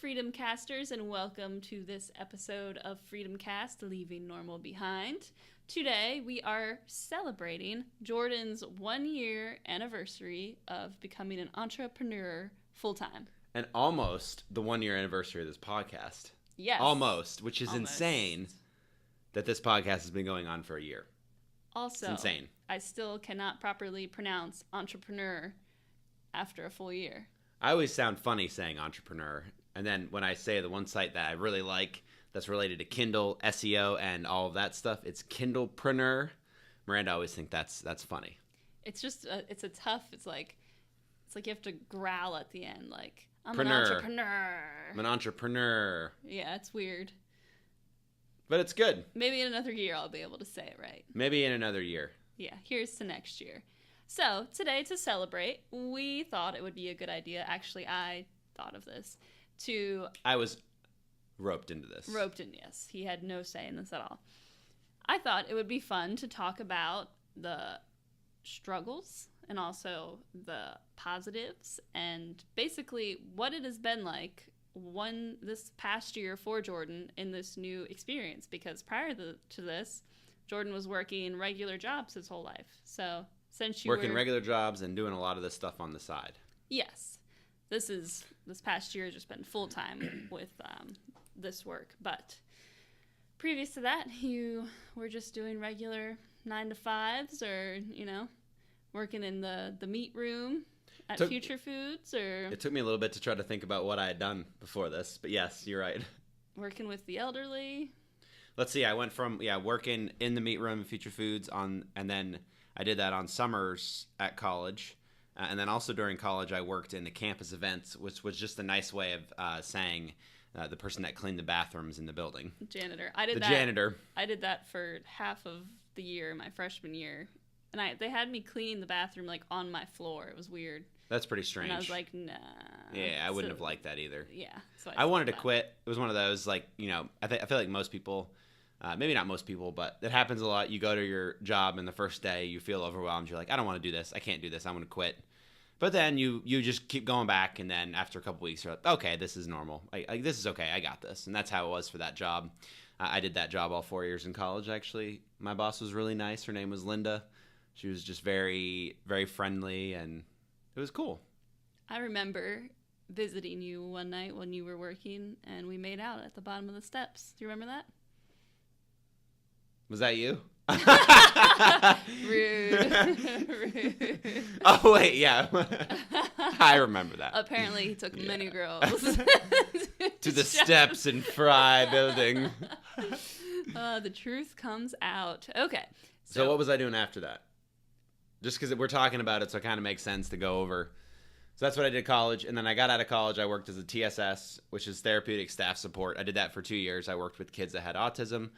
Freedom Casters, and welcome to this episode of Freedom Cast, Leaving Normal Behind. Today, we are celebrating Jordan's 1-year anniversary of becoming an entrepreneur full-time. And almost the 1-year anniversary of this podcast. Yes. Almost, which is insane that this podcast has been going on for a year. Also, it's insane. I still cannot properly pronounce entrepreneur after a full year. I always sound funny saying entrepreneur. And then when I say the one site that I really like that's related to Kindle, SEO, and all of that stuff, it's Kindlepreneur. Miranda always thinks that's funny. It's just, it's like you have to growl at the end, like, I'm Preneur. an entrepreneur. I'm an entrepreneur. Yeah, it's weird. But it's good. Maybe in another year I'll be able to say it right. Maybe in another year. Yeah, here's to next year. So, today to celebrate, we thought it would be a good idea. Actually, I thought of this. I was roped into this. Roped in, yes. He had no say in this at all. I thought it would be fun to talk about the struggles and also the positives and basically what it has been like this past year for Jordan in this new experience. Because prior to this, Jordan was working regular jobs his whole life. So since you working regular jobs and doing a lot of this stuff on the side. Yes. This past year has just been full-time with this work. But previous to that, you were just doing regular 9-to-5s or, working in the meat room at Future Foods. Or it took me a little bit to try to think about what I had done before this. But yes, you're right. Working with the elderly. Let's see. I went from, working in the meat room at Future Foods and then I did that on summers at college. And then also during college, I worked in the campus events, which was just a nice way of saying the person that cleaned the bathrooms in the building. Janitor. Janitor. I did that for half of the year, my freshman year. And they had me cleaning the bathroom, like, on my floor. It was weird. That's pretty strange. And I was like, nah. Yeah, I wouldn't have liked that either. Yeah. So I wanted to quit. It was one of those, like, I feel like most people... maybe not most people, but it happens a lot. You go to your job and the first day you feel overwhelmed. You're like, I don't want to do this. I can't do this. I'm going to quit. But then you just keep going back. And then after a couple weeks, you're like, okay, this is normal. This is okay. I got this. And that's how it was for that job. I did that job all 4 years in college, actually. My boss was really nice. Her name was Linda. She was just very, very friendly. And it was cool. I remember visiting you one night when you were working. And we made out at the bottom of the steps. Do you remember that? Was that you? Rude. Oh, wait, yeah. I remember that. Apparently, he took many girls to the steps in Fry building. The truth comes out. Okay. So what was I doing after that? Just because we're talking about it, so it kind of makes sense to go over. So that's what I did at college. And then I got out of college. I worked as a TSS, which is therapeutic staff support. I did that for 2 years. I worked with kids that had autism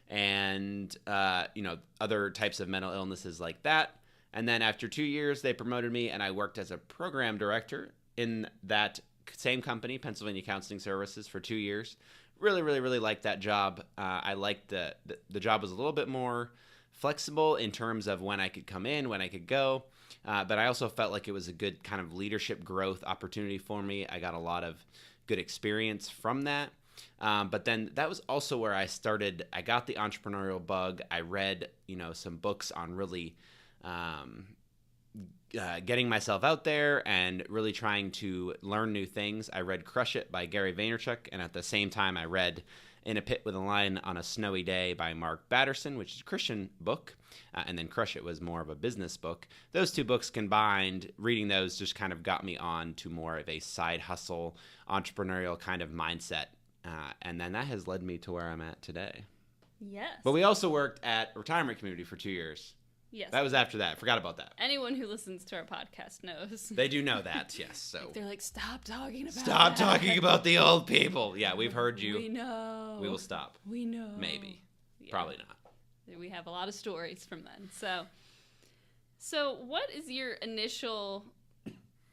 and other types of mental illnesses like that. And then after 2 years, they promoted me, and I worked as a program director in that same company, Pennsylvania Counseling Services, for 2 years. Really, really, really liked that job. I liked the job was a little bit more flexible in terms of when I could come in, when I could go. But I also felt like it was a good kind of leadership growth opportunity for me. I got a lot of good experience from that. But then that was also where I got the entrepreneurial bug. I read, some books on really getting myself out there and really trying to learn new things. I read Crush It by Gary Vaynerchuk. And at the same time, I read In a Pit with a Lion on a Snowy Day by Mark Batterson, which is a Christian book. And then Crush It was more of a business book. Those two books combined, reading those just kind of got me on to more of a side hustle, entrepreneurial kind of mindset. And then that has led me to where I'm at today. Yes. But we also worked at Retirement Community for 2 years. Yes. That was after that. Forgot about that. Anyone who listens to our podcast knows. They do know that, yes. So they're like, stop talking about Stop talking about the old people. Yeah, we've heard you. We know. We will stop. We know. Maybe. Yeah. Probably not. We have a lot of stories from then. So what is your initial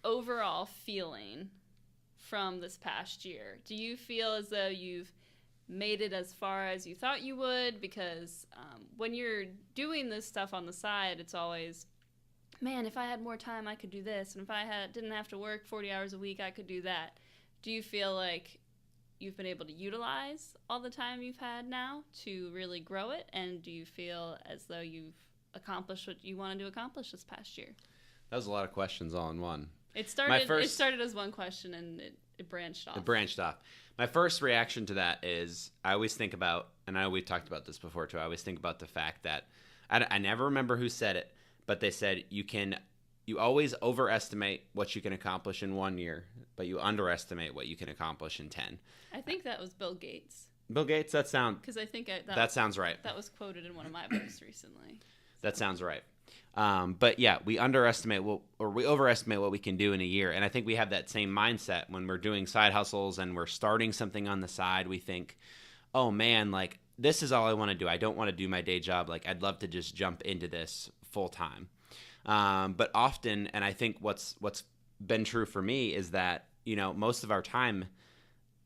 overall feeling from this past year? Do you feel as though you've made it as far as you thought you would? Because when you're doing this stuff on the side, it's always, man, if I had more time, I could do this. And if I didn't have to work 40 hours a week, I could do that. Do you feel like you've been able to utilize all the time you've had now to really grow it? And do you feel as though you've accomplished what you wanted to accomplish this past year? That was a lot of questions all in one. It started as one question, and it branched off. It branched off. My first reaction to that is I always think about, and I know we've talked about this before too, I always think about the fact that, I never remember who said it, but they said you always overestimate what you can accomplish in 1 year, but you underestimate what you can accomplish in 10. I think that was Bill Gates. Bill Gates, that sounds right. That was quoted in one of my books recently. That sounds right. But yeah, we overestimate what we can do in a year. And I think we have that same mindset when we're doing side hustles and we're starting something on the side. We think, oh man, like this is all I want to do. I don't want to do my day job. Like I'd love to just jump into this full time. But often, and I think what's been true for me is that, most of our time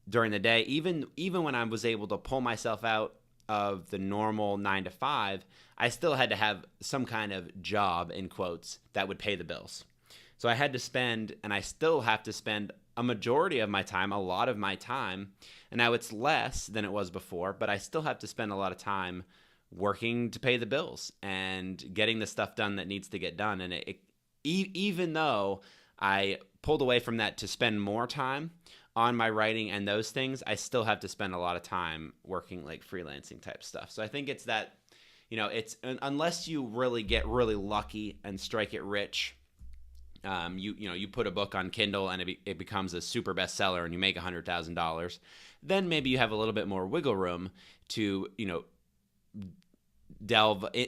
during the day, even when I was able to pull myself out of the normal 9 to 5, I still had to have some kind of job, in quotes, that would pay the bills. So I had to spend, and I still have to spend a majority of my time, a lot of my time, and now it's less than it was before, but I still have to spend a lot of time working to pay the bills and getting the stuff done that needs to get done. And even though I pulled away from that to spend more time on my writing and those things, I still have to spend a lot of time working like freelancing type stuff. So I think it's that, it's unless you really get really lucky and strike it rich, you put a book on Kindle and it becomes a super bestseller and you make $100,000, then maybe you have a little bit more wiggle room to, delve in.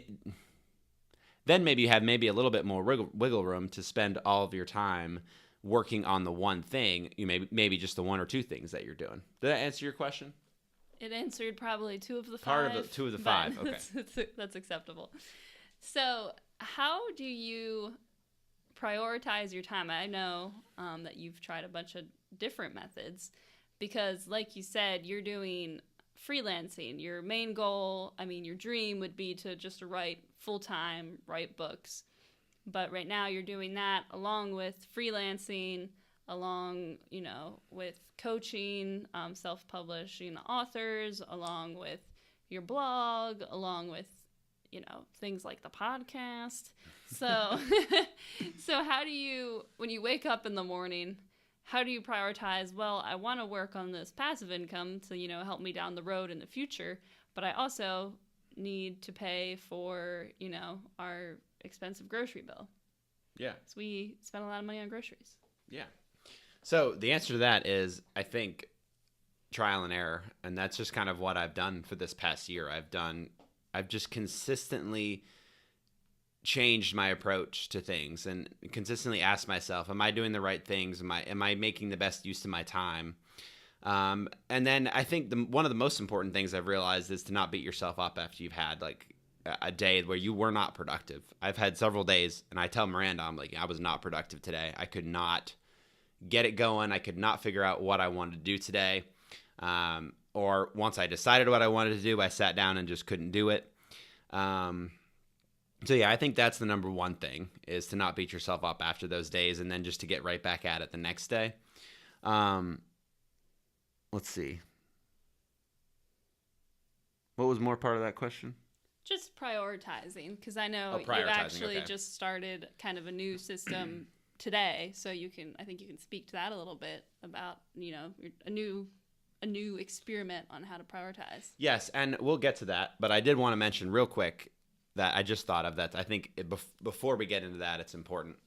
Then maybe you have a little bit more wiggle room to spend all of your time working on the one thing, maybe just the one or two things that you're doing. Did that answer your question? It answered probably two of the two of the five. Okay. That's acceptable. So how do you prioritize your time? I know that you've tried a bunch of different methods because, like you said, you're doing freelancing. Your main goal, your dream would be to just write full-time, write books. But right now you're doing that along with freelancing, along, with coaching, self-publishing authors, along with your blog, along with, things like the podcast. So, so how do you, when you wake up in the morning, how do you prioritize, well, I want to work on this passive income to, help me down the road in the future, but I also need to pay for, our expensive grocery bill. Yeah. So we spend a lot of money on groceries. Yeah. So the answer to that is, I think, trial and error. And that's just kind of what I've done for this past year. I've just consistently changed my approach to things and consistently asked myself, am I doing the right things? Am I making the best use of my time? And then I think one of the most important things I've realized is to not beat yourself up after you've had like a day where you were not productive. I've had several days, and I tell Miranda, I'm like, I was not productive today. I could not get it going. I could not figure out what I wanted to do today. Or once I decided what I wanted to do, I sat down and just couldn't do it. So yeah, I think that's the number one thing, is to not beat yourself up after those days and then just to get right back at it the next day. Let's see. What was more part of that question? Just prioritizing, because I know you've actually just started kind of a new system today, so I think you can speak to that a little bit about, a new experiment on how to prioritize. Yes, and we'll get to that, but I did want to mention real quick that I just thought of that. I think before we get into that, it's important.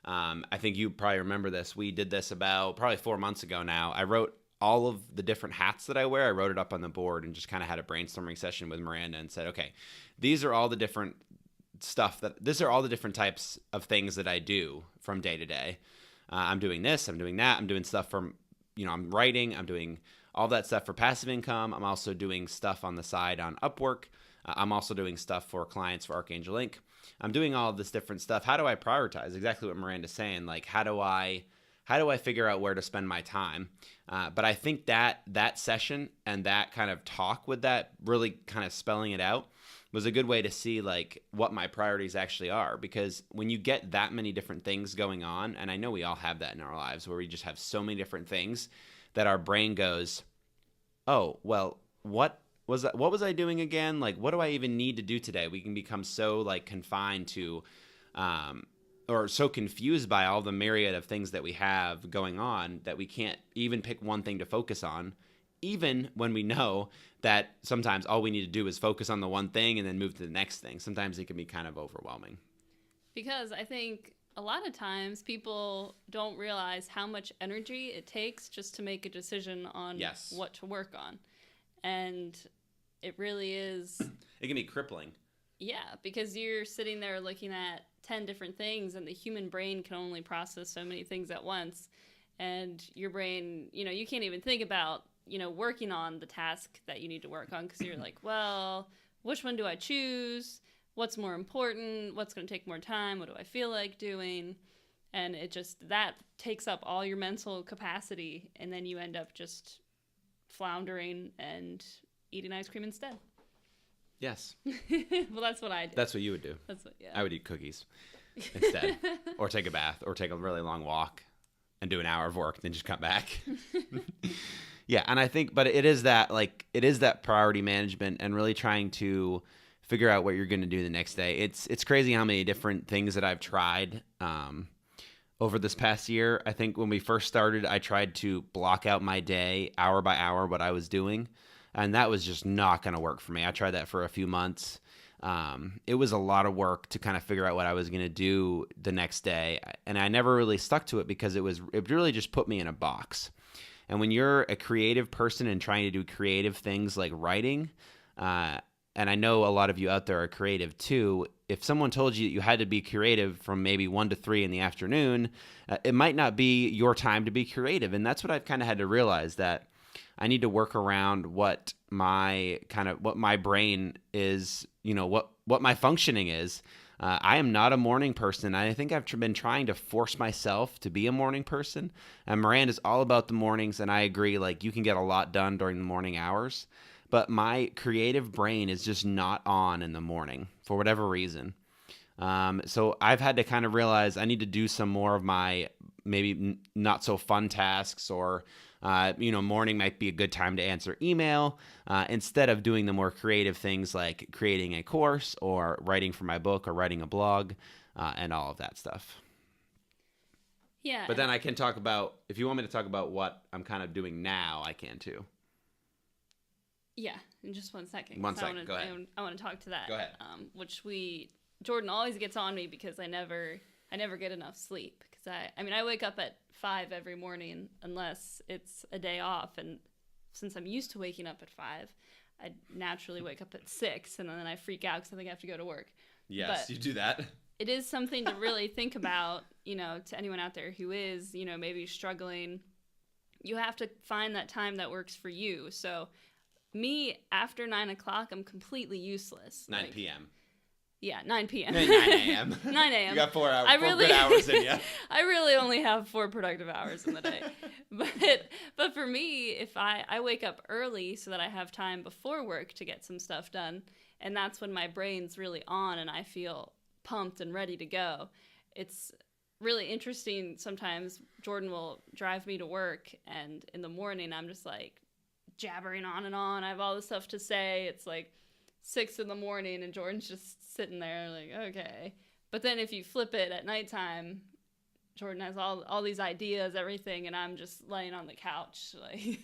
I think you probably remember this. We did this about probably 4 months ago now. I wrote all of the different hats that I wear. I wrote it up on the board and just kind of had a brainstorming session with Miranda and said, okay, these are all the different these are all the different types of things that I do from day to day. I'm doing this, I'm doing that. I'm doing stuff from, I'm writing, I'm doing all that stuff for passive income. I'm also doing stuff on the side on Upwork. I'm also doing stuff for clients for Archangel Inc. I'm doing all of this different stuff. How do I prioritize? Exactly what Miranda's saying. Like, how do I figure out where to spend my time? But I think that session and that kind of talk with that, really kind of spelling it out, was a good way to see like what my priorities actually are. Because when you get that many different things going on, and I know we all have that in our lives where we just have so many different things that our brain goes, oh, well, what was I doing again? Like, what do I even need to do today? We can become so like confined to, or so confused by all the myriad of things that we have going on that we can't even pick one thing to focus on, even when we know that sometimes all we need to do is focus on the one thing and then move to the next thing. Sometimes it can be kind of overwhelming. Because I think a lot of times people don't realize how much energy it takes just to make a decision on Yes. what to work on. And it really is, It can be crippling. yeah, because you're sitting there looking at 10 different things, and the human brain can only process so many things at once. And your brain, you can't even think about, working on the task that you need to work on because you're like, well, which one do I choose? What's more important? What's going to take more time? What do I feel like doing? And that takes up all your mental capacity, and then you end up just floundering and eating ice cream instead. Yes. Well, that's what I do. That's what you would do. Yeah. I would eat cookies instead, or take a bath, or take a really long walk and do an hour of work, then just come back. Yeah, and I think, but it is that priority management and really trying to figure out what you're going to do the next day. It's crazy how many different things that I've tried over this past year. I think when we first started, I tried to block out my day hour by hour what I was doing, and that was just not going to work for me. I tried that for a few months. It was a lot of work to kind of figure out what I was going to do the next day, and I never really stuck to it because it really just put me in a box. And when you're a creative person and trying to do creative things like writing, and I know a lot of you out there are creative too, if someone told you that you had to be creative from maybe 1 to 3 in the afternoon, it might not be your time to be creative. And that's what I've kind of had to realize, that I need to work around what my brain is, what my functioning is. I am not a morning person. I think I've been trying to force myself to be a morning person. And Miranda's all about the mornings, and I agree, like, you can get a lot done during the morning hours. But my creative brain is just not on in the morning for whatever reason. So I've had to kind of realize I need to do some more of my maybe not so fun tasks, or morning might be a good time to answer email, instead of doing the more creative things like creating a course or writing for my book or writing a blog, and all of that stuff. Yeah. But then I can talk about, if you want me to talk about what I'm kind of doing now, I can too. Yeah, in just 1 second. One second, go ahead. I want to talk to that. Go ahead. Jordan always gets on me because I never get enough sleep. Because I wake up at 5 every morning unless it's a day off, and since I'm used to waking up at 5, I naturally wake up at 6, and then I freak out because I think I have to go to work. Yes, but you do that. It is something to really think about, to anyone out there who is, maybe struggling. You have to find that time that works for you. So me, after 9 o'clock, I'm completely useless. 9 p.m. Yeah, 9 p.m. 9 a.m. 9 a.m. You got 4 hours. Good hours in you. I really only have 4 productive hours in the day. But for me, if I wake up early so that I have time before work to get some stuff done, and that's when my brain's really on and I feel pumped and ready to go. It's really interesting. Sometimes Jordan will drive me to work, and in the morning I'm just like jabbering on and on. I have all this stuff to say. It's like 6 in the morning and Jordan's just sitting there like, okay. But then if you flip it at nighttime, Jordan has all these ideas, everything, and I'm just laying on the couch like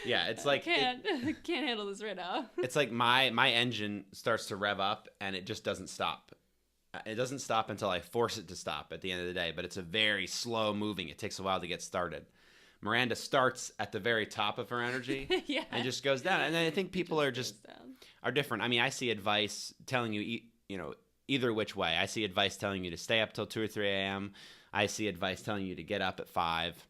yeah, it's like can't handle this right now. It's like my engine starts to rev up and it just doesn't stop. It doesn't stop until I force it to stop at the end of the day, but it's a very slow moving. It takes a while to get started. Miranda starts at the very top of her energy yeah. and just goes down. And I think people are different. I mean, I see advice telling you, either which way. I see advice telling you to stay up till 2 or 3 a.m. I see advice telling you to get up at 5.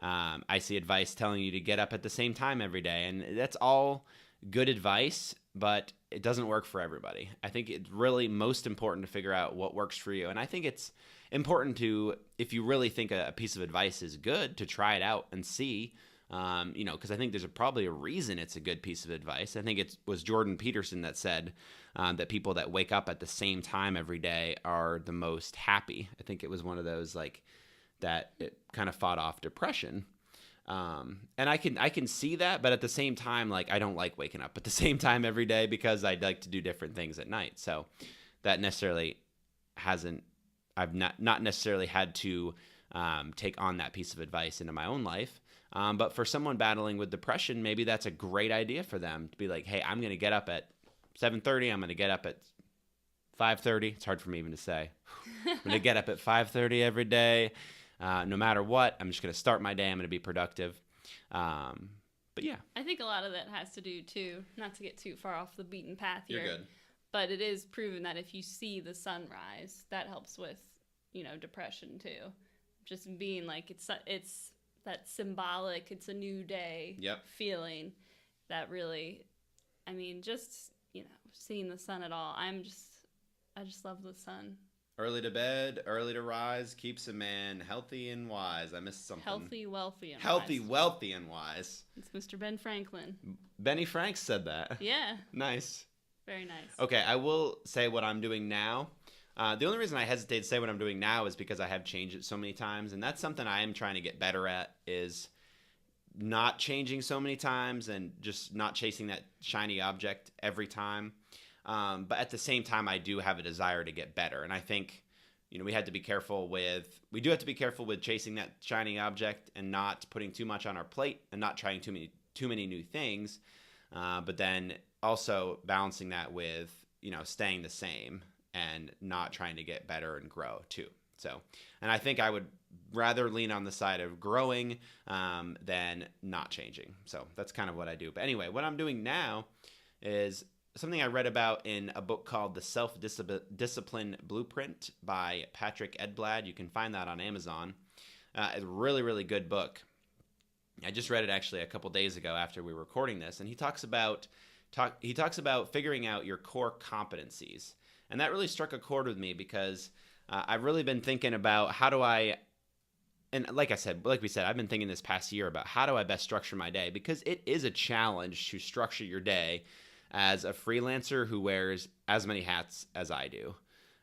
I see advice telling you to get up at the same time every day. And that's all good advice, but it doesn't work for everybody. I think it's really most important to figure out what works for you. And I think it's important to, if you really think a piece of advice is good, to try it out and see, because I think there's probably a reason it's a good piece of advice. I think it was Jordan Peterson that said that people that wake up at the same time every day are the most happy. I think it was one of those that it kind of fought off depression. And I can see that, but at the same time, like, I don't like waking up at the same time every day because I'd like to do different things at night. So that necessarily I've not necessarily had to take on that piece of advice into my own life. But for someone battling with depression, maybe that's a great idea for them to be like, hey, I'm going to get up at 7:30. I'm going to get up at 5:30. It's hard for me even to say. I'm going to get up at 5:30 every day. No matter what, I'm just going to start my day. I'm going to be productive. But yeah. I think a lot of that has to do, too, not to get too far off the beaten path here. You're good. But it is proven that if you see the sunrise, that helps with, depression, too. Just being like, it's that symbolic, it's a new day feeling that really, just, seeing the sun at all. I just love the sun. Early to bed, early to rise, keeps a man healthy and wise. I missed something. Healthy, wealthy, and healthy, wise. Wealthy, and wise. It's Mr. Ben Franklin. Benny Franks said that. Yeah. Nice. Very nice. Okay, I will say what I'm doing now. The only reason I hesitate to say what I'm doing now is because I have changed it so many times, and that's something I am trying to get better at, is not changing so many times and just not chasing that shiny object every time. But at the same time, I do have a desire to get better, and I think we do have to be careful with chasing that shiny object and not putting too much on our plate and not trying too many new things, but then also balancing that with staying the same and not trying to get better and grow too. So, and I think I would rather lean on the side of growing than not changing. So that's kind of what I do. But anyway, what I'm doing now is something I read about in a book called The Self-Discipline Blueprint by Patrick Edblad. You can find that on Amazon. It's a really, really good book. I just read it actually a couple days ago after we were recording this, and he talks about figuring out your core competencies. And that really struck a chord with me because I've really been thinking about and like we said, I've been thinking this past year about how do I best structure my day, because it is a challenge to structure your day as a freelancer who wears as many hats as I do.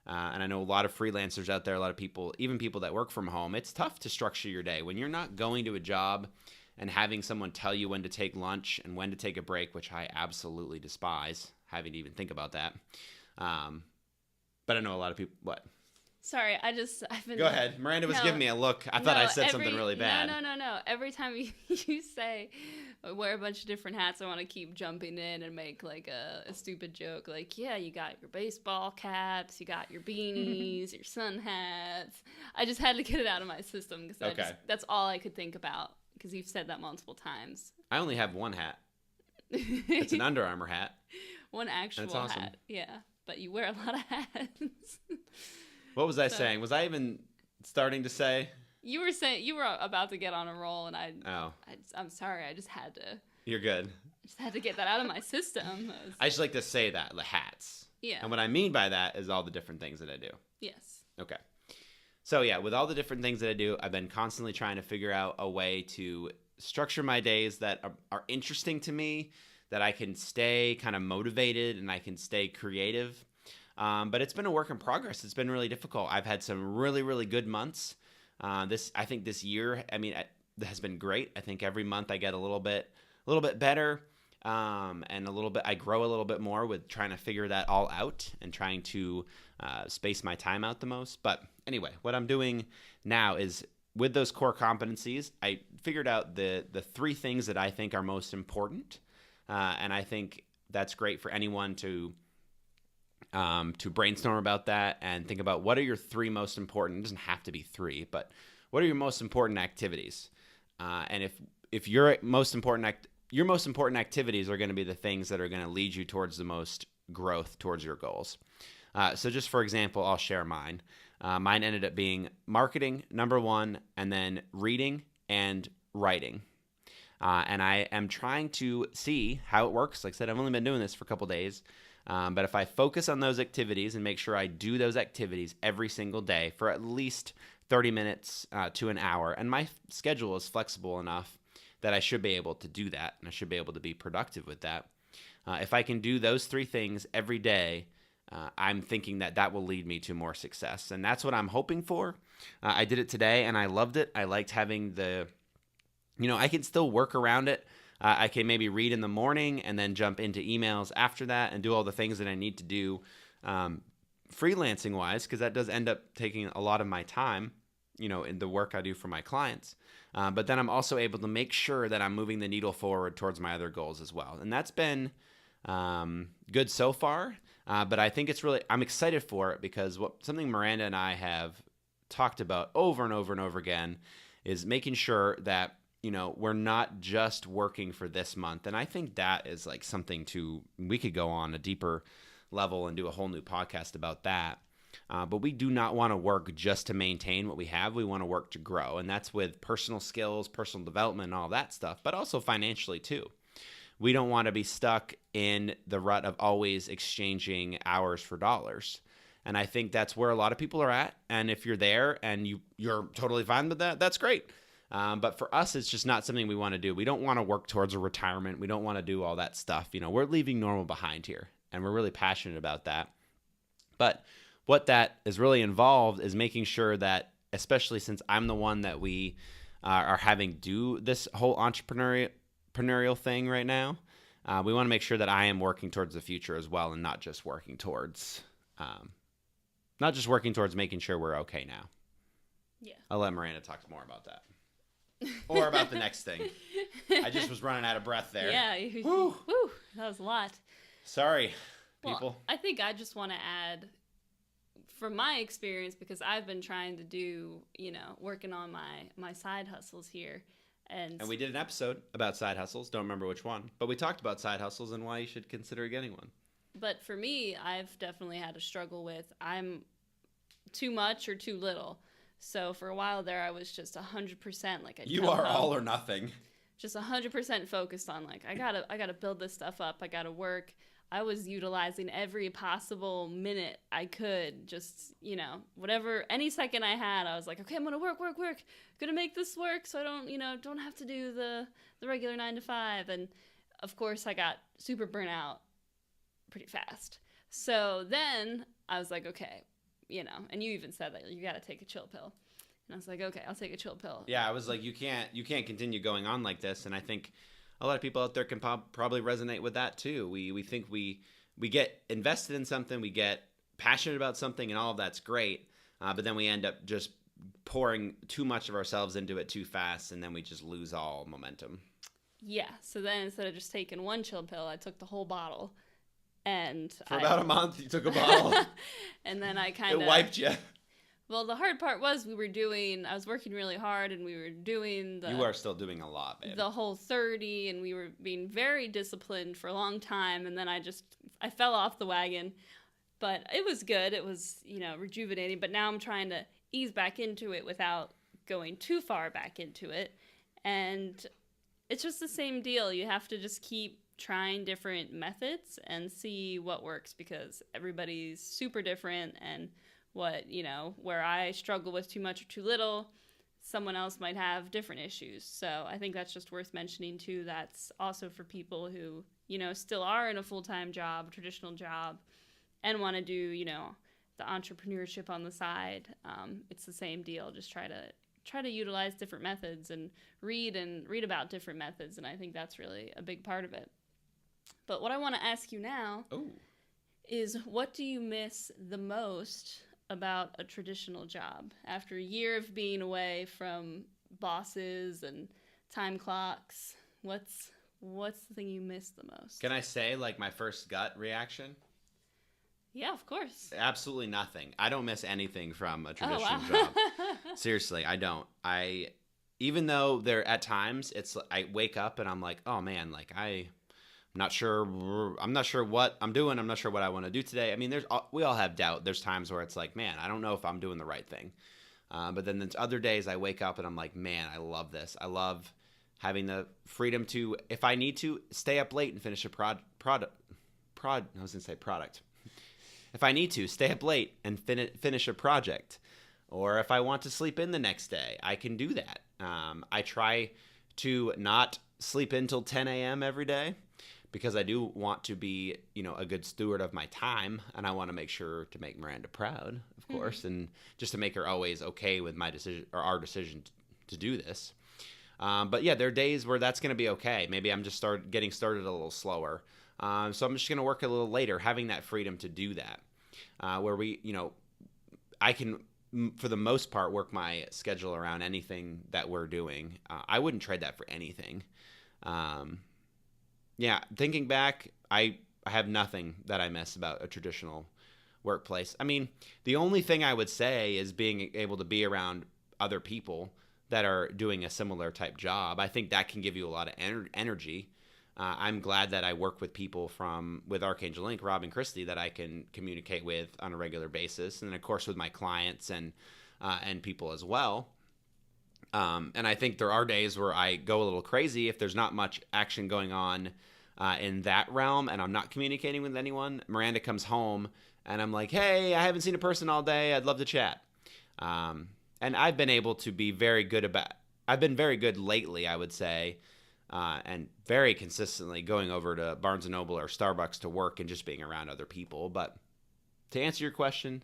And I know a lot of freelancers out there, a lot of people, even people that work from home. It's tough to structure your day when you're not going to a job and having someone tell you when to take lunch and when to take a break, which I absolutely despise having to even think about that. But I know a lot of people. What? Sorry, I've been. Go ahead. Miranda was giving me a look. I thought I said something really bad. No. Every time you say wear a bunch of different hats, I want to keep jumping in and make like a stupid joke. Like, yeah, you got your baseball caps, you got your beanies, your sun hats. I just had to get it out of my system because that's all I could think about, because you've said that multiple times. I only have one hat. It's an Under Armour hat. One actual That's awesome. hat. Yeah, but you wear a lot of hats. What was I saying? Was I even starting to say? You were saying you were about to get on a roll, and I'm sorry. I just had to. You're good. I just had to get that out of my system. I just like to say that, the hats. Yeah. And what I mean by that is all the different things that I do. Yes. Okay. So yeah, with all the different things that I do, I've been constantly trying to figure out a way to structure my days that are interesting to me, that I can stay kind of motivated and I can stay creative. But it's been a work in progress. It's been really difficult. I've had some really, really good months. I think this year, has been great. I think every month I get a little bit better, and I grow a little bit more with trying to figure that all out and trying to space my time out the most. But anyway, what I'm doing now is, with those core competencies, I figured out the 3 things that I think are most important, and I think that's great for anyone to brainstorm about that and think about what are your 3 most important. It doesn't have to be 3, but what are your most important activities? And if your most important activities are going to be the things that are going to lead you towards the most growth towards your goals. So just for example, I'll share mine. Mine ended up being marketing, number 1, and then reading and writing. And I am trying to see how it works. Like I said, I've only been doing this for a couple days. But if I focus on those activities and make sure I do those activities every single day for at least 30 minutes to an hour, and my schedule is flexible enough that I should be able to do that, and I should be able to be productive with that. If I can do those 3 things every day, I'm thinking that will lead me to more success. And that's what I'm hoping for. I did it today, and I loved it. I liked having the I can still work around it. I can maybe read in the morning and then jump into emails after that and do all the things that I need to do freelancing wise, because that does end up taking a lot of my time, in the work I do for my clients. But then I'm also able to make sure that I'm moving the needle forward towards my other goals as well. And that's been good so far. But I think I'm excited for it because something Miranda and I have talked about over and over and over again is making sure that we're not just working for this month. And I think that is like something we could go on a deeper level and do a whole new podcast about that. But we do not want to work just to maintain what we have. We want to work to grow. And that's with personal skills, personal development, and all that stuff, but also financially too. We don't want to be stuck in the rut of always exchanging hours for dollars. And I think that's where a lot of people are at. And if you're there and you're totally fine with that, that's great. But for us, it's just not something we want to do. We don't want to work towards a retirement. We don't want to do all that stuff. We're leaving normal behind here, and we're really passionate about that. But what that is really involved is making sure that, especially since I'm the one that we are having do this whole entrepreneurial thing right now, we want to make sure that I am working towards the future as well, and not just working towards making sure we're okay now. Yeah. I'll let Miranda talk more about that. Or about the next thing. I just was running out of breath there. Yeah. Woo. Woo, that was a lot. Sorry, people. Well, I think I just want to add, from my experience, because I've been trying to do, working on my side hustles here. And we did an episode about side hustles. Don't remember which one. But we talked about side hustles and why you should consider getting one. But for me, I've definitely had a struggle with I'm too much or too little. So for a while there, I was just 100% like you are all or nothing. Just 100% focused on like I gotta build this stuff up. I gotta work. I was utilizing every possible minute I could. Just whatever, any second I had, I was like, okay, I'm gonna work. Gonna make this work so I don't have to do the regular 9 to 5. And of course, I got super burnt out pretty fast. So then I was like, okay. And you even said that you got to take a chill pill. And I was like, okay, I'll take a chill pill. Yeah, I was like, you can't continue going on like this. And I think a lot of people out there can probably resonate with that too. We think we get invested in something, we get passionate about something, and all of that's great. But then we end up just pouring too much of ourselves into it too fast, and then we just lose all momentum. Yeah, so then instead of just taking one chill pill, I took the whole bottle. And for about a month, you took a bottle. And then I kind of... It wiped you. Well, the hard part was I was working really hard, and we were doing You are still doing a lot, babe. The whole 30, and we were being very disciplined for a long time, and then I fell off the wagon. But it was good. It was, rejuvenating. But now I'm trying to ease back into it without going too far back into it. And it's just the same deal. You have to just keep trying different methods and see what works, because everybody's super different, and where I struggle with too much or too little, someone else might have different issues. So I think that's just worth mentioning too. That's also for people who, still are in a full-time job, traditional job, and want to do, the entrepreneurship on the side. It's the same deal. Just try to utilize different methods and read about different methods. And I think that's really a big part of it. But what I want to ask you now is, what do you miss the most about a traditional job after a year of being away from bosses and time clocks? What's the thing you miss the most? Can I say like my first gut reaction? Yeah, of course. Absolutely nothing. I don't miss anything from a traditional job. Seriously, I don't. Even though there at times I wake up and I'm like, oh man, like I'm not sure what I'm doing. I'm not sure what I want to do today. I mean, we all have doubt. There's times where it's like, man, I don't know if I'm doing the right thing. But then there's other days I wake up and I'm like, man, I love this. I love having the freedom to, if I need to, stay up late and finish a product. If I need to, stay up late and finish a project. Or if I want to sleep in the next day, I can do that. I try to not sleep until 10 a.m. every day, because I do want to be, a good steward of my time, and I want to make sure to make Miranda proud, of course, and just to make her always okay with my decision or our decision to do this. But yeah, there are days where that's going to be okay. Maybe I'm just getting started a little slower. So I'm just going to work a little later, having that freedom to do that. Where I can, for the most part, work my schedule around anything that we're doing. I wouldn't trade that for anything. Yeah, thinking back, I have nothing that I miss about a traditional workplace. I mean, the only thing I would say is being able to be around other people that are doing a similar type job. I think that can give you a lot of energy. I'm glad that I work with people with Archangel Inc., Rob and Christy, that I can communicate with on a regular basis, and of course with my clients and people as well. And I think there are days where I go a little crazy if there's not much action going on in that realm, and I'm not communicating with anyone. Miranda comes home, and I'm like, "Hey, I haven't seen a person all day. I'd love to chat." And I've been able to be very good I've been very good lately, I would say. And very consistently going over to Barnes & Noble or Starbucks to work and just being around other people. But to answer your question,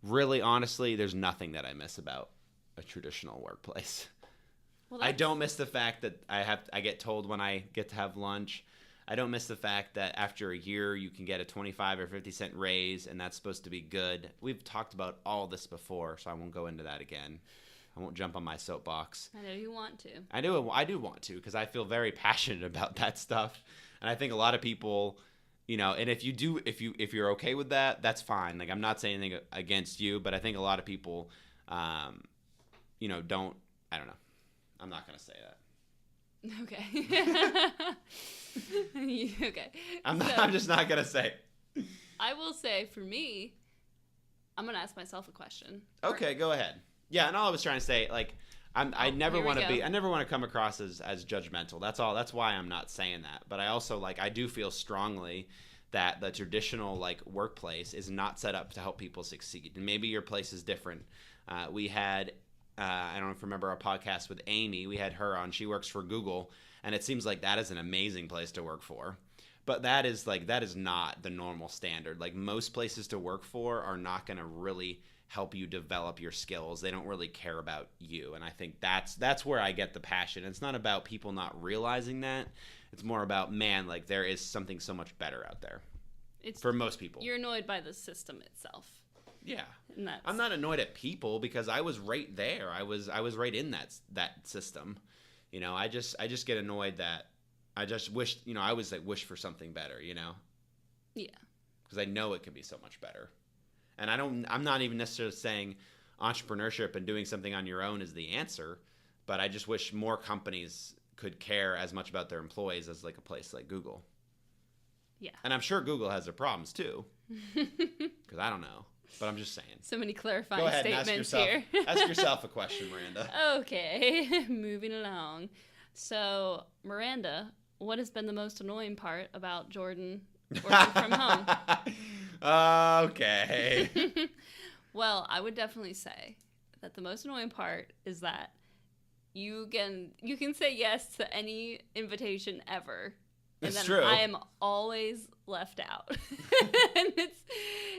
really, honestly, there's nothing that I miss about a traditional workplace. Well, I don't miss the fact that I get told when I get to have lunch. I don't miss the fact that after a year you can get a 25 or 50 cent raise, and that's supposed to be good. We've talked about all this before, so I won't go into that again. I won't jump on my soapbox. I know you want to. I do want to, because I feel very passionate about that stuff, and I think a lot of people, and if you're okay with that, that's fine. Like, I'm not saying anything against you, but I think a lot of people, don't. I don't know. I'm not gonna say that. Okay. Okay. I'm just not gonna say it. I will say, for me, I'm gonna ask myself a question. Okay, go ahead. Yeah, and all I was trying to say, like, I never want to come across as judgmental. That's all. That's why I'm not saying that. But I also, I do feel strongly that the traditional, workplace is not set up to help people succeed. And maybe your place is different. We had, I don't know if you remember our podcast with Amy. We had her on. She works for Google, and it seems like that is an amazing place to work for. But that is not the normal standard. Like, most places to work for are not going to really help you develop your skills. They don't really care about you. And I think that's where I get the passion. It's not about people not realizing that. It's more about, man, there is something so much better out there. For most people. You're annoyed by the system itself. Yeah. I'm not annoyed at people, because I was right there. I was right in that system. I just get annoyed that I just wish, I was wish for something better, Yeah. Because I know it could be so much better. And I'm not even necessarily saying entrepreneurship and doing something on your own is the answer, but I just wish more companies could care as much about their employees as a place like Google. Yeah. And I'm sure Google has their problems too, because I don't know, but I'm just saying. So many clarifying Go ahead statements and here. Ask yourself a question, Miranda. Okay, moving along. So, Miranda, what has been the most annoying part about Jordan working from home? Okay. Well, I would definitely say that the most annoying part is that you can say yes to any invitation ever. And That's then true. I am always left out. And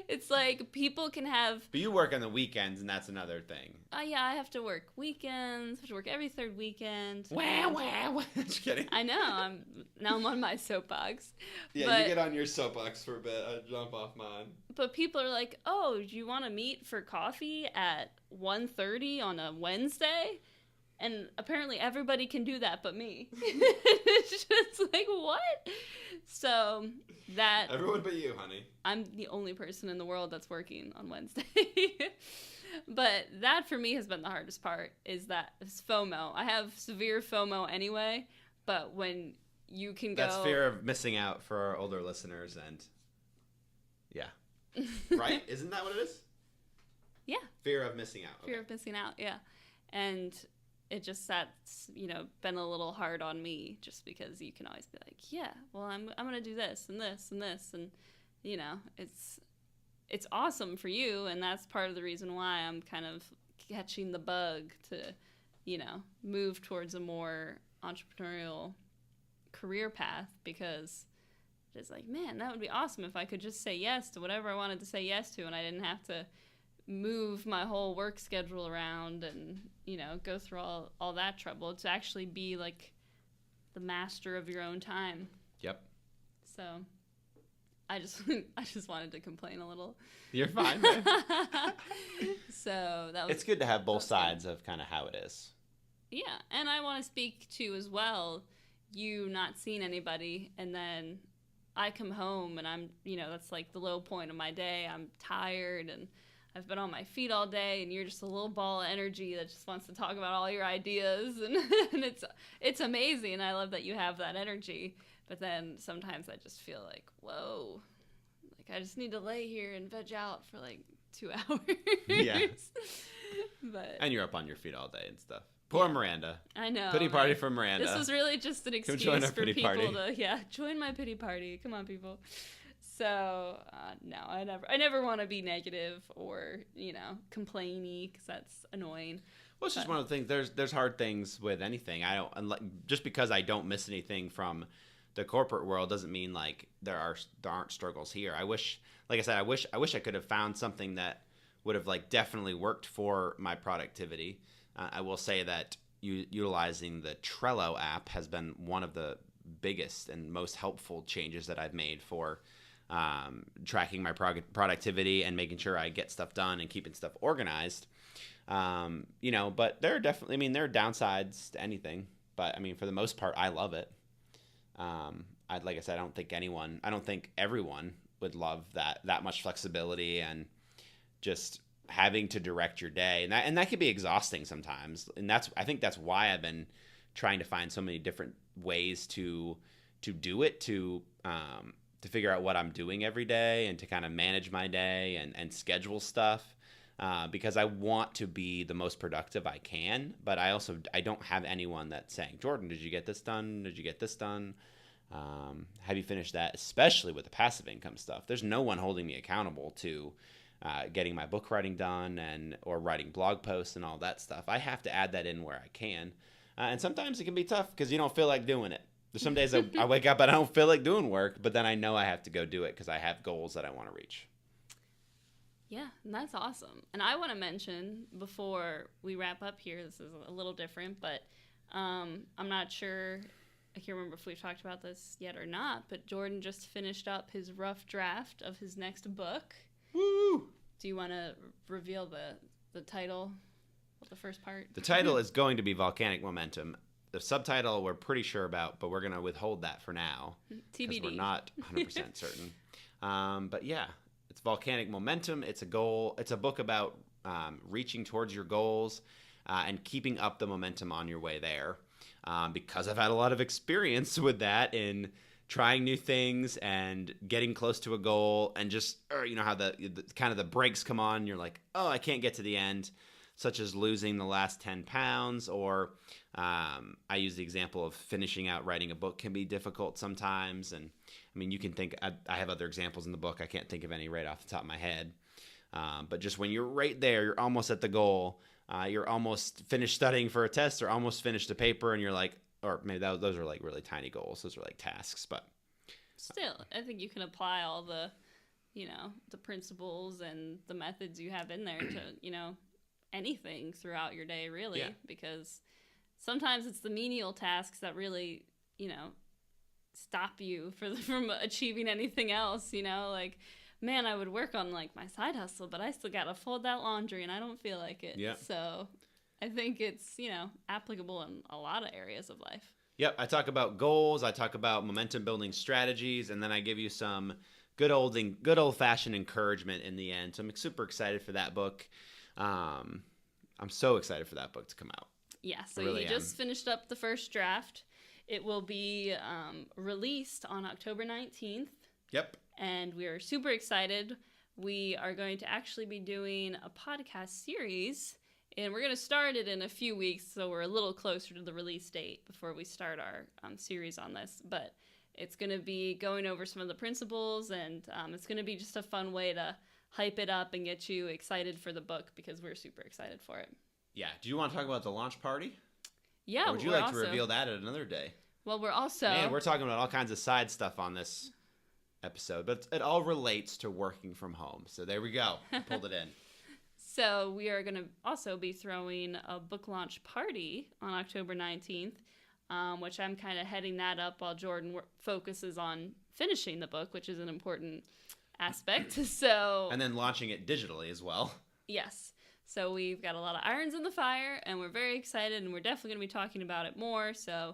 it's like, people can have... But you work on the weekends, and that's another thing. Yeah, I have to work weekends. I have to work every third weekend. Wow. Just kidding. I know. I'm on my soapbox. Yeah, but, you get on your soapbox for a bit. I jump off mine. But people are like, oh, do you want to meet for coffee at 1:30 on a Wednesday? And apparently everybody can do that but me. It's just like, what? So that... Everyone but you, honey. I'm the only person in the world that's working on Wednesday. But that, for me, has been the hardest part, is FOMO. I have severe FOMO anyway, but when you can go... That's fear of missing out for our older listeners, and... Yeah. Right? Isn't that what it is? Yeah. Fear of missing out. Fear of missing out, yeah. And... that's been a little hard on me, just because you can always be like, yeah, well, I'm gonna do this and this and this, and it's awesome for you, and that's part of the reason why I'm kind of catching the bug to move towards a more entrepreneurial career path, because it's like, man, that would be awesome if I could just say yes to whatever I wanted to say yes to, and I didn't have to move my whole work schedule around and, you know, go through all that trouble to actually be like the master of your own time. Yep. So I just wanted to complain a little. You're fine, man. So that was, it's good to have both sides of kind of how it is. Yeah, and I want to speak to as well, you not seeing anybody, and then I come home and I'm, you know, that's like the low point of my day. I'm tired and I've been on my feet all day, and you're just a little ball of energy that just wants to talk about all your ideas, and, and it's amazing. And I love that you have that energy. But then sometimes I just feel like, whoa, like I just need to lay here and veg out for like 2 hours. Yeah. But And you're up on your feet all day and stuff. Poor Miranda. I know. Pity party for Miranda. This was really just an excuse join our for pity people party. to, join my pity party. Come on, people. So, no, I never want to be negative or, you know, complainy, because that's annoying. Well, it's just one of the things. There's hard things with anything. I don't, just because I don't miss anything from the corporate world doesn't mean like there aren't struggles here. I wish, like I said, I wish I could have found something that would have like definitely worked for my productivity. I will say that utilizing the Trello app has been one of the biggest and most helpful changes that I've made for tracking my productivity and making sure I get stuff done and keeping stuff organized. You know, but there are definitely, there are downsides to anything, but I mean, for the most part, I love it. Like I said, I don't think everyone would love that much flexibility and just having to direct your day, and that can be exhausting sometimes. And I think that's why I've been trying to find so many different ways to do it, to figure out what I'm doing every day and to kind of manage my day and schedule stuff, because I want to be the most productive I can. But I don't have anyone that's saying, Jordan, did you get this done? Did you get this done? Have you finished that? Especially with the passive income stuff. There's no one holding me accountable to getting my book writing done or writing blog posts and all that stuff. I have to add that in where I can. And sometimes it can be tough because you don't feel like doing it. There's some days I wake up and I don't feel like doing work, but then I know I have to go do it because I have goals that I want to reach. Yeah, and that's awesome. And I want to mention before we wrap up here, this is a little different, but I'm not sure, I can't remember if we've talked about this yet or not, but Jordan just finished up his rough draft of his next book. Woo! Do you want to reveal the title, the first part? The title is going to be Volcanic Momentum. The subtitle we're pretty sure about, but we're going to withhold that for now. TBD. Because we're not 100% certain. But yeah, it's Volcanic Momentum. It's a goal. It's a book about reaching towards your goals and keeping up the momentum on your way there. Because I've had a lot of experience with that in trying new things and getting close to a goal, and just, you know, how the kind of the brakes come on. And you're like, oh, I can't get to the end, such as losing the last 10 pounds. Or I use the example of finishing out writing a book can be difficult sometimes. And I mean, you can think, I have other examples in the book. I can't think of any right off the top of my head. But just when you're right there, you're almost at the goal. You're almost finished studying for a test or almost finished a paper, and you're like, or maybe those are like really tiny goals. Those are like tasks, but still, I think you can apply all the, you know, the principles and the methods you have in there to, you know, anything throughout your day, really. Yeah. Because sometimes it's the menial tasks that really, you know, stop you from achieving anything else, you know, like, man, I would work on like my side hustle, but I still gotta fold that laundry and I don't feel like it. Yeah. So I think it's, you know, applicable in a lot of areas of life. Yep, I talk about goals, I talk about momentum building strategies, and then I give you some good old fashioned encouragement in the end. So I'm super excited for that book. I'm so excited for that book to come out. Yeah, so really you just finished up the first draft. It will be released on October 19th. Yep. And we are super excited. We are going to actually be doing a podcast series, and we're going to start it in a few weeks, so we're a little closer to the release date before we start our series on this. But it's going to be going over some of the principles, and it's going to be just a fun way to hype it up and get you excited for the book, because we're super excited for it. Yeah. Do you want to talk about the launch party? Yeah. Or would you like to reveal that at another day? Well, we're also... Man, we're talking about all kinds of side stuff on this episode, but it all relates to working from home. So there we go. Pulled it in. So we are going to also be throwing a book launch party on October 19th, which I'm kind of heading that up while Jordan focuses on finishing the book, which is an important aspect. So And then launching it digitally as well. yes. So we've got a lot of irons in the fire, and we're very excited, and we're definitely going to be talking about it more. So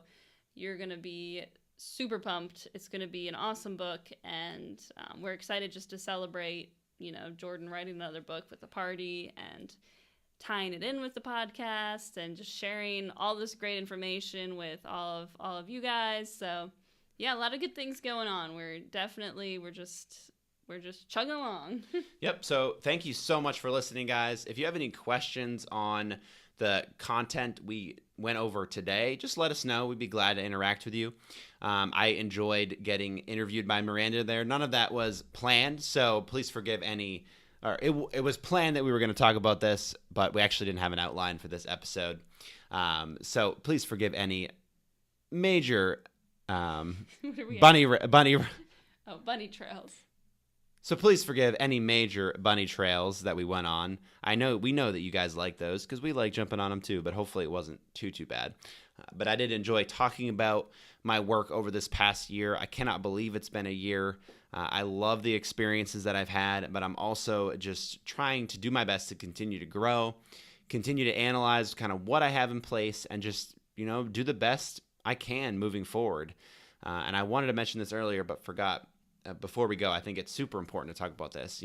you're going to be super pumped. It's going to be an awesome book, and we're excited just to celebrate, Jordan writing another book with the party and tying it in with the podcast and just sharing all this great information with all of you guys. So yeah, a lot of good things going on. We're just chugging along. Yep. So thank you so much for listening, guys. If you have any questions on the content we went over today, just let us know. We'd be glad to interact with you. I enjoyed getting interviewed by Miranda there. None of that was planned, so please forgive any. Or it was planned that we were going to talk about this, but we actually didn't have an outline for this episode. So please forgive any major bunny. Oh, bunny trails. So please forgive any major bunny trails that we went on. We know that you guys like those because we like jumping on them too, but hopefully it wasn't too bad. But I did enjoy talking about my work over this past year. I cannot believe it's been a year. I love the experiences that I've had, but I'm also just trying to do my best to continue to grow, continue to analyze kind of what I have in place, and just, do the best I can moving forward. And I wanted to mention this earlier, but forgot. Before we go, I think it's super important to talk about this.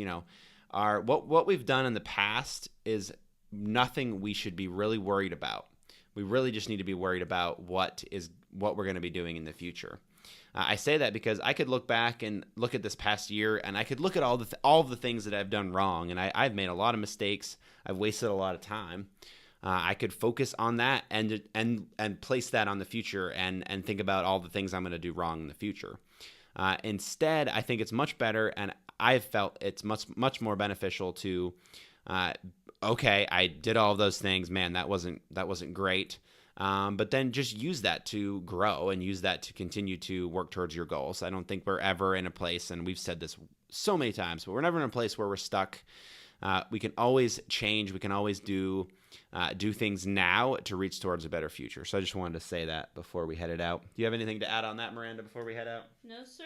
What we've done in the past is nothing we should be really worried about. We really just need to be worried about what we're going to be doing in the future. I say that because I could look back and look at this past year, and I could look at all of the things that I've done wrong, and I've made a lot of mistakes. I've wasted a lot of time. I could focus on that and place that on the future and think about all the things I'm going to do wrong in the future. Instead, I think it's much better, and I've felt it's much more beneficial to, okay, I did all of those things, man, that wasn't great, but then just use that to grow and use that to continue to work towards your goals. I don't think we're ever in a place, and we've said this so many times, but we're never in a place where we're stuck. We can always change. We can always do things now to reach towards a better future. So I just wanted to say that before we headed out. Do you have anything to add on that, Miranda, before we head out? No, sir.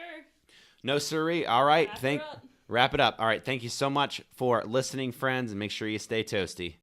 No, sirree. All right. Wrap it up. Wrap it up. All right. Thank you so much for listening, friends, and make sure you stay toasty.